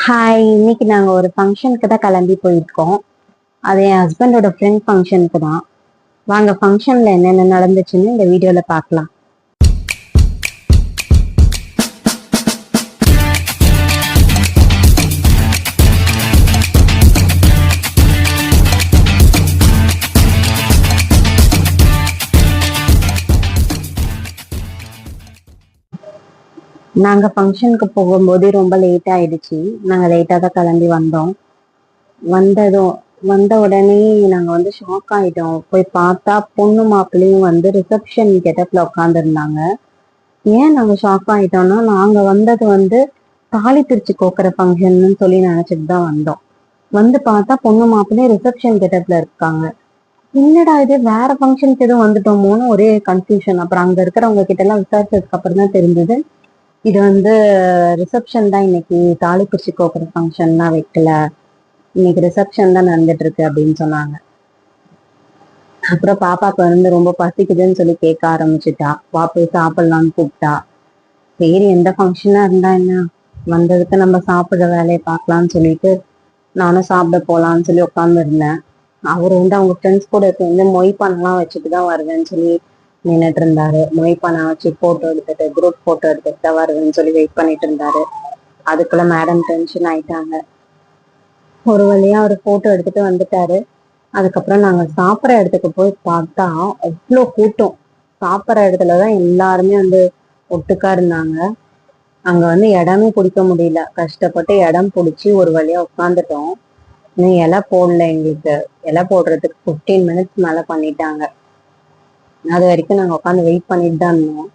Hi, இன்னைக்கு நாங்க ஒரு ஃபங்க்ஷனுக்கு தான் கிளம்பி போயிருக்கோம். அது என் ஹஸ்பண்டோட ஃப்ரெண்ட் ஃபங்க்ஷனுக்கு தான். வாங்க ஃபங்க்ஷன்ல என்னென்ன நடந்துச்சுன்னு இந்த வீடியோல பார்க்கலாம். நாங்க ஃபங்க்ஷனுக்கு போகும்போது ரொம்ப லேட் ஆயிடுச்சு. நாங்க லேட்டா தான் கிளம்பி வந்தோம். வந்ததும் வந்த உடனே நாங்க ஷாக் ஆயிட்டோம். போய் பார்த்தா பொண்ணு மாப்பிள்ளையும் ரிசப்ஷன் கெட்டப்ல உட்காந்துருந்தாங்க. ஏன் நாங்க ஷாக் ஆயிட்டோம்னா, நாங்க வந்தது தாலி பிரிச்சு கோக்குற ஃபங்க்ஷன்னு சொல்லி நினைச்சிட்டு தான் வந்தோம். வந்து பார்த்தா பொண்ணு மாப்பிள்ளையும் ரிசப்ஷன் கெட்டப்ல இருக்காங்க. என்னடா இது, வேற ஃபங்க்ஷனுக்கு எதுவும் வந்துட்டோமோன்னு ஒரே கன்ஃபியூஷன். அப்புறம் அங்க இருக்கிறவங்க கிட்ட எல்லாம் விசாரிச்சதுக்கு அப்புறம் தான் தெரிஞ்சது, இது ரிசப்ஷன் தான். இன்னைக்கு தாலி பிரிச்சு கோக்குற ஃபங்க்ஷன்லாம் வைக்கல, இன்னைக்கு ரிசப்ஷன் தான் நடந்துட்டு இருக்கு அப்படின்னு சொன்னாங்க. அப்புறம் பாப்பாக்கு ரொம்ப பசிக்குதுன்னு சொல்லி கேட்க ஆரம்பிச்சுட்டா. வா போய் சாப்பிடலாம்னு கூப்பிட்டா. சரி, எந்த ஃபங்க்ஷனா இருந்தா என்ன, வந்ததுக்கு நம்ம சாப்பிடுற வேலையை பார்க்கலாம்னு சொல்லிட்டு நானும் சாப்பிட போலான்னு சொல்லி உட்கார்ந்து இருந்தேன். அவர் அவங்க ஃப்ரெண்ட்ஸ் கூட மொய் பண்ணலாம் வச்சுட்டு தான் வருவேன்னு சொல்லி நின்றுட்டு இருந்தாரு. மொய் பண்ண வச்சு போட்டோ எடுத்துட்டு குரூப் போட்டோ எடுத்துட்டு தான் வருவேன்னு சொல்லி வெயிட் பண்ணிட்டு இருந்தாரு. அதுக்குள்ள மேடம் டென்ஷன் ஆயிட்டாங்க. ஒரு வழியா அவர் போட்டோ எடுத்துட்டு வந்துட்டாரு. அதுக்கப்புறம் நாங்க சாப்பிட்ற இடத்துக்கு போய் பார்த்தா அவ்வளோ கூட்டம். சாப்பிட்ற இடத்துலதான் எல்லாருமே ஒட்டுக்கா இருந்தாங்க. அங்க இடமே பிடிக்க முடியல. கஷ்டப்பட்டு இடம் பிடிச்சி ஒரு வழியா உட்காந்துட்டோம். இன்னும் இலை போடல. எங்களுக்கு இலை போடுறதுக்கு 15 மினிட்ஸ் மேல பண்ணிட்டாங்க. அது வரைக்கும் நாங்க உட்காந்து வெயிட் பண்ணிட்டு தான் இருந்தோம்.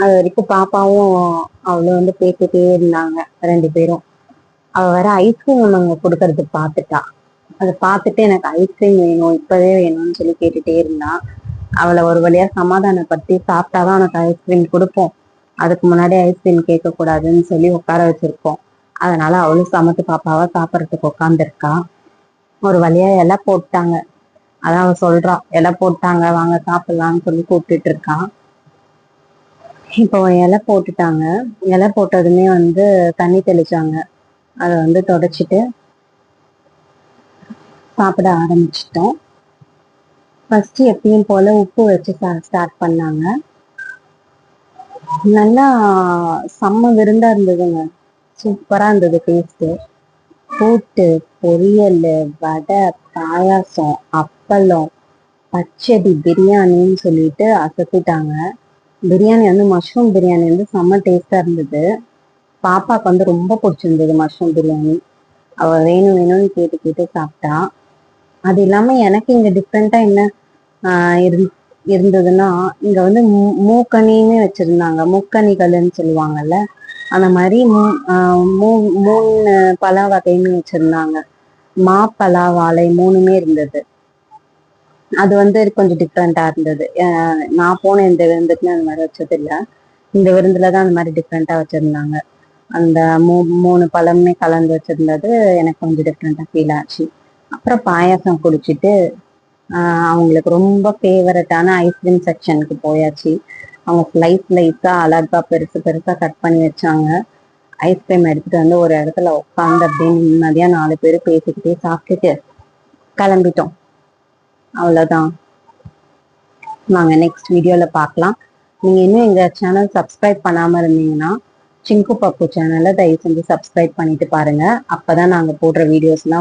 அது வரைக்கும் பாப்பாவும் அவளும் பேசிட்டே இருந்தாங்க, 2 பேரும். அவ வேற ஐஸ்கிரீம் அங்க கொடுக்கறது பார்த்துட்டா. அதை பார்த்துட்டு எனக்கு ஐஸ்கிரீம் வேணும், இப்பவே வேணும்னு சொல்லி கேட்டுட்டே இருந்தா. அவளை ஒரு வழியா சமாதானப்படுத்தி, சாப்பிட்டாதான் உனக்கு ஐஸ்கிரீம் கொடுப்போம், அதுக்கு முன்னாடி ஐஸ்கிரீம் கேட்க கூடாதுன்னு சொல்லி உட்கார வச்சிருக்கோம். அதனால அவளும் சமத்து பாப்பாவா சாப்பிட்றதுக்கு உட்காந்துருக்கா. ஒரு வழியா இலை போட்டாங்க. அதான் அவ சொல்றா, இலை போட்டாங்க வாங்க சாப்பிடலாம்னு சொல்லி கூப்பிட்டுட்டு இருக்கா. இப்போ இலை போட்டுட்டாங்க. இலை போட்டதுமே தண்ணி தெளிச்சாங்க. அதை தொடச்சிட்டு சாப்பிட ஆரம்பிச்சிட்டோம். ஃபர்ஸ்ட் எப்பயும் போல உப்பு வச்சு ஸ்டார்ட் பண்ணாங்க. நல்லா செம்ம விருந்தா இருந்ததுங்க. சூப்பரா இருந்தது டேஸ்ட். கூட்டு, பொரியல், வடை, பாயாசம், அப்பளம், பச்சடி, பிரியாணின்னு சொல்லிட்டு அசத்திட்டாங்க. பிரியாணி மஷ்ரூம் பிரியாணி செம்ம டேஸ்டா இருந்தது. பாப்பாக்கு ரொம்ப பிடிச்சிருந்தது மஷ்ரூம் பிரியாணி. அவ வேணும் வேணும்னு கேட்டு கேட்டு சாப்பிட்டா. அது இல்லாம எனக்கு இங்க டிஃப்ரெண்டா என்ன இருந்ததுன்னா, இங்க மூக்கனின்னு வச்சிருந்தாங்க. முக்கணிகள்னு சொல்லுவாங்கல்ல, அந்த மாதிரி 3 பல வகைன்னு வச்சிருந்தாங்க. மாப்பலா, வாழை 3மே இருந்தது. அது கொஞ்சம் டிஃப்ரெண்டா இருந்தது. நான் போன இந்த விருந்துக்குன்னு அந்த மாதிரி வச்சது இல்லை. இந்த விருந்துலதான் அந்த மாதிரி டிஃப்ரெண்டா வச்சிருந்தாங்க. அந்த 3 பழமே கலந்து வச்சிருந்தது எனக்கு கொஞ்சம் டிஃப்ரெண்டா ஃபீல் ஆச்சு. அப்புறம் பாயாசம் குடிச்சிட்டு அவங்களுக்கு ரொம்ப ஃபேவரட்டான ஐஸ்கிரீம் செக்ஷனுக்கு போயாச்சு. அவங்க ஸ்லைஸா அழகா பெருசு பெருசா கட் பண்ணி வச்சாங்க. ஐஸ்கிரீம் எடுத்துட்டு ஒரு இடத்துல உட்காந்து அப்படியே நிம்மதியா 4 பேர் பேசிக்கிட்டே சாப்பிட்டுட்டு கிளம்பிட்டோம். அவ்வளவுதான். நாங்க நெக்ஸ்ட் வீடியோல பார்க்கலாம். நீங்க இன்னும் எங்க சேனல் சப்ஸ்கிரைப் பண்ணாம இருந்தீங்கன்னா சிங்கு பப்பு சேனலை தயவு செஞ்சு சப்ஸ்கிரைப் பண்ணிட்டு பாருங்க. அப்பதான் நாங்க போடுற வீடியோஸ்லாம்